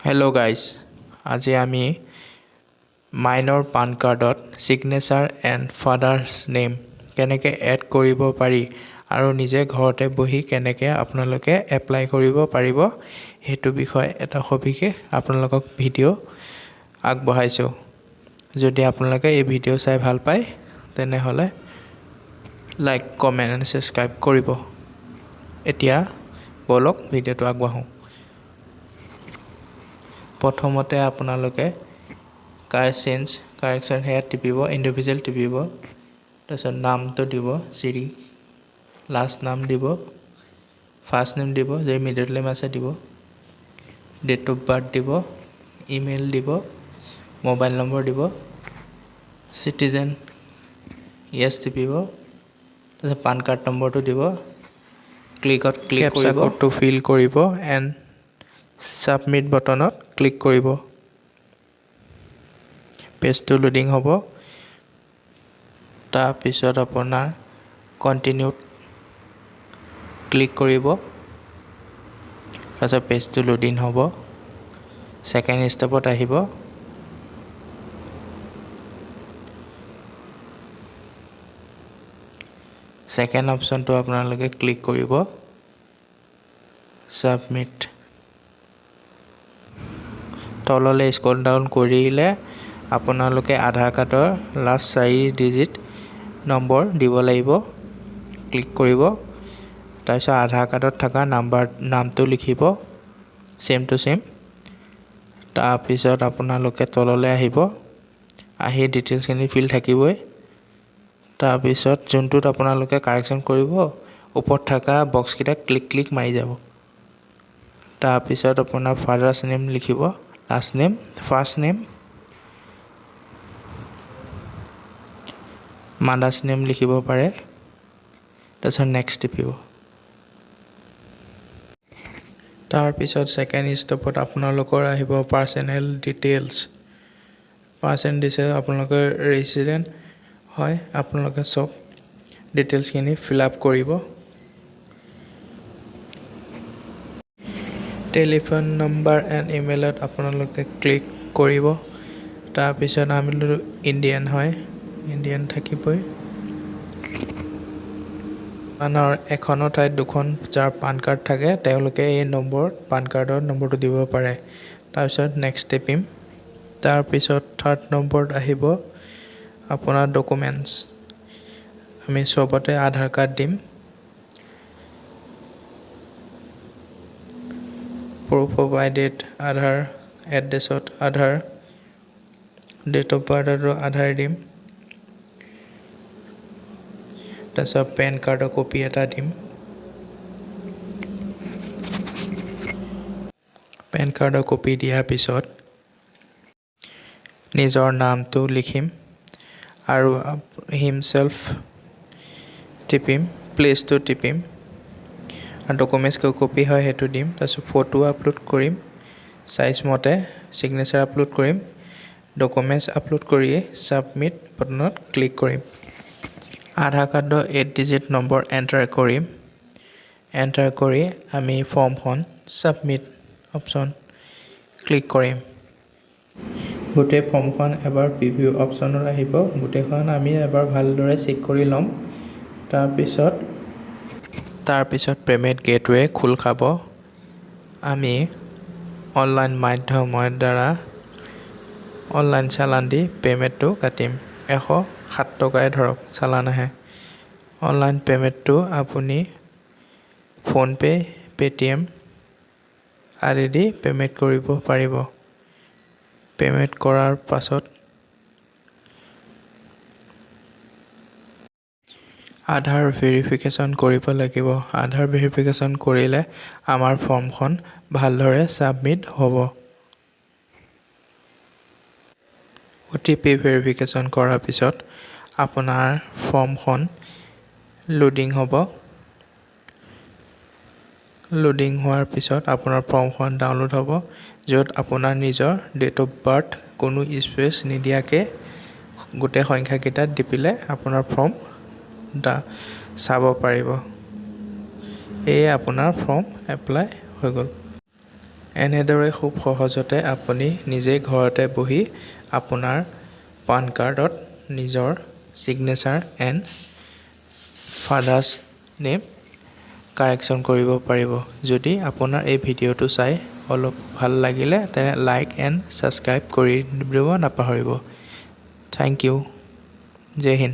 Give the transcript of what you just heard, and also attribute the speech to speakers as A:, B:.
A: Hello guys, আজি আমি minor পান কাৰ্ডত সিগনেচাৰ এণ্ড ফাদাৰ্স নেম কেনেকৈ এড কৰিব পাৰি আৰু নিজে ঘৰতে বহি কেনেকৈ আপোনালোকে এপ্লাই কৰিব পাৰিব সেইটো বিষয় এটা সবিশেষ আপোনালোকক ভিডিঅ' আগবঢ়াইছোঁ। যদি আপোনালোকে এই ভিডিঅ' চাই ভাল পায় তেনেহ'লে লাইক কমেণ্ট এণ্ড সাবস্ক্ৰাইব কৰিব। এতিয়া বলক ভিডিঅ'টো আগবঢ়াওঁ। প্ৰথমতে আপোনালোকে কাৰেকশ্যন হেয়াত টিপিব, ইণ্ডিভিজুৱেল টিপিব, তাৰপিছত নামটো দিব চিৰি, লাষ্ট নাম দিব, ফাৰ্ষ্ট নেম দিব, যদি মিডল নেম আছে দিব, ডেট অফ বাৰ্থ দিব, ইমেইল দিব, মোবাইল নম্বৰ দিব, চিটিজেন য়েছ টিপিব, তাৰপিছত পান কাৰ্ড নম্বৰটো দিব, ক্লিক কৰিব, কেপচা কোডটো ফিল কৰিব এণ্ড সাবমিট বটনত ক্লিক কৰিব। পেজটো লোডিং হ'ব। তাৰপিছত আপোনাৰ কণ্টিনিউত ক্লিক কৰিব। তাৰপিছত পেজটো লোডিং হ'ব। ছেকেণ্ড ষ্টেপত আহিব। ছেকেণ্ড অপশ্যনটো আপোনালোকে ক্লিক কৰিব, সাবমিট। তললৈ স্ক্ৰল ডাউন কৰিলে আপোনালোকে আধাৰ কাৰ্ডৰ লাষ্ট 4 ডিজিট নম্বৰ দিব লাগিব, ক্লিক কৰিব। তাৰপিছত আধাৰ কাৰ্ডত থকা নামটো লিখিব চেম টু চেম। তাৰপিছত আপোনালোকে তললৈ আহিব, আহি ডিটেইলছখিনি ফিল থাকিবই। তাৰপিছত যোনটোত আপোনালোকে কাৰেকশ্যন কৰিব ওপৰত থকা বক্সকেইটা ক্লিক মাৰি যাব। তাৰপিছত আপোনাৰ ফাদাৰ্ছ নেম লিখিব, last name, first name, mothers name লিখিব পাৰে। তাৰপিছত নেক্সট টিপিব। তাৰপিছত ছেকেণ্ড ষ্টেপত আপোনালোকৰ আহিব পাৰ্চনেল ডিটেইলছ। আপোনালোকৰ ৰেচিডেণ্ট হয়, আপোনালোকে চব ডিটেইলছখিনি ফিল আপ কৰিব। টেলিফোন নম্বৰ এণ্ড ইমেইলত আপোনালোকে ক্লিক কৰিব। তাৰপিছত আমি ইণ্ডিয়ান হয়, ইণ্ডিয়ান থাকিবই। এখনৰ ঠাইত দুখন যাৰ পান কাৰ্ড থাকে তেওঁলোকে এই নম্বৰত পান কাৰ্ডৰ নম্বৰটো দিব পাৰে। তাৰপিছত নেক্সট টিপিম। তাৰপিছত থাৰ্ড নম্বৰত আহিব আপোনাৰ ডকুমেণ্টছ। আমি চবতে আধাৰ কাৰ্ড দিম, প্ৰুফ অফ আইডেণ্ট আধাৰ, এড্ৰেছত আধাৰ, ডেট অফ বাৰ্থতো আধাৰ দিম। তাৰপিছত পেন কাৰ্ডৰ কপি এটা দিম। পেন কাৰ্ডৰ কপি দিয়াৰ পিছত নিজৰ নামটো লিখিম আৰু হিমছেল্ফ টিপিম, প্লেচটো টিপিম আৰু ডকুমেণ্টছ কপি হয় সেইটো দিম। তাৰপিছত ফটো আপলোড কৰিম, চাইজ মতে ছিগনেচাৰ আপলোড কৰিম, ডকুমেণ্টছ আপলোড কৰিয়ে সাবমিট বটনত ক্লিক কৰিম। আধাৰ কাৰ্ডৰ 8 ডিজিট নম্বৰ এণ্টাৰ কৰিম। এণ্টাৰ কৰি আমি ফৰ্মখন সাবমিট অপশ্যন ক্লিক কৰিম। গোটেই ফৰ্মখন এবাৰ প্ৰিভিউ অপশ্যনত আহিব। গোটেইখন আমি এবাৰ ভালদৰে চেক কৰি ল'ম। তাৰপিছত পে'মেণ্ট গেটৱে খোল খাব। আমি অনলাইন মাধ্যমৰ দ্বাৰা অনলাইন চালান দি পে'মেণ্টটো কাটিম। 107 টকাই ধৰক চালান আহে। অনলাইন পে'মেণ্টটো আপুনি ফোনপে', পে'টিএম আদি দি পে'মেণ্ট কৰিব পাৰিব। পে'মেণ্ট কৰাৰ পাছত আধাৰ ভেৰিফিকেশ্যন কৰিব লাগিব। আধাৰ ভেৰিফিকেশ্যন কৰিলে আমাৰ ফৰ্মখন ভালদৰে সাবমিট হ'ব। OTP ভেৰিফিকেশ্যন কৰাৰ পিছত আপোনাৰ ফৰ্মখন লোডিং হ'ব। লোডিং হোৱাৰ পিছত আপোনাৰ ফৰ্মখন ডাউনলোড হ'ব, য'ত আপোনাৰ নিজৰ ডেট অফ বাৰ্থ কোনো স্পেচ নিদিয়াকৈ গোটেই সংখ্যাকেইটাত টিপিলে আপোনাৰ ফৰ্ম চাব পাৰিব। এয়ে আপোনাৰ ফৰ্ম এপ্লাই হৈ গ'ল। এনেদৰে খুব সহজতে আপুনি নিজে ঘৰতে বহি আপোনাৰ পান কাৰ্ডত নিজৰ signature and father's name correction কৰিব পাৰিব। যদি আপোনাৰ এই ভিডিঅ'টো চাই অলপ ভাল লাগিলে তেনে লাইক এণ্ড ছাবস্ক্ৰাইব কৰি দিব নাপাহৰিব। Thank you. জয় হিন্দ।